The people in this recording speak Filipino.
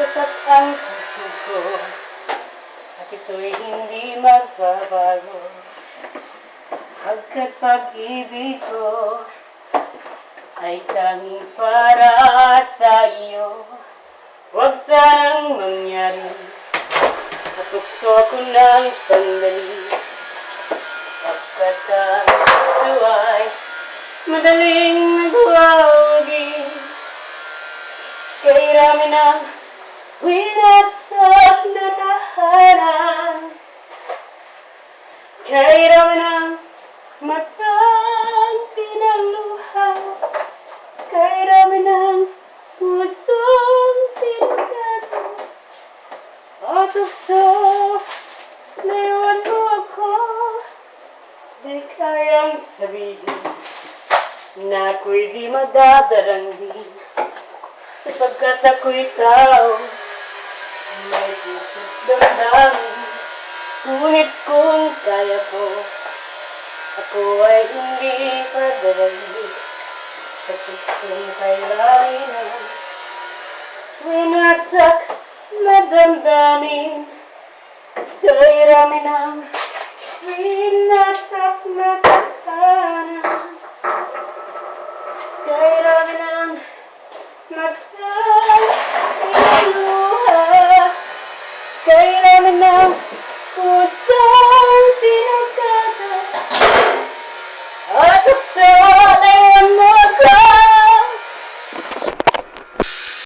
Tapat ang puso ko at ito'y hindi magbabago, pagkat pag-ibig ko ay tanging para sa iyo. Huwag sanang mangyari matukso ko ng sandali, pagkat ang puso ay madaling nagwawagi. Kay rami ng winasak na tahanan, kay rami ng matang pinagluha, kay rami ng pusong sinagado. O tukso, layuan mo ako, di kayang sabihin na ako'y di madadarangin, sapagkat ako'y tao, may puso't damdamin. Ngunit kung kaya ko, ako ay hindi padarangin, kasi kung kailangan na winasak na damdamin, kay rami ng winasak na tahanan, kay rami ng matang pinagluha, kay rami ng puso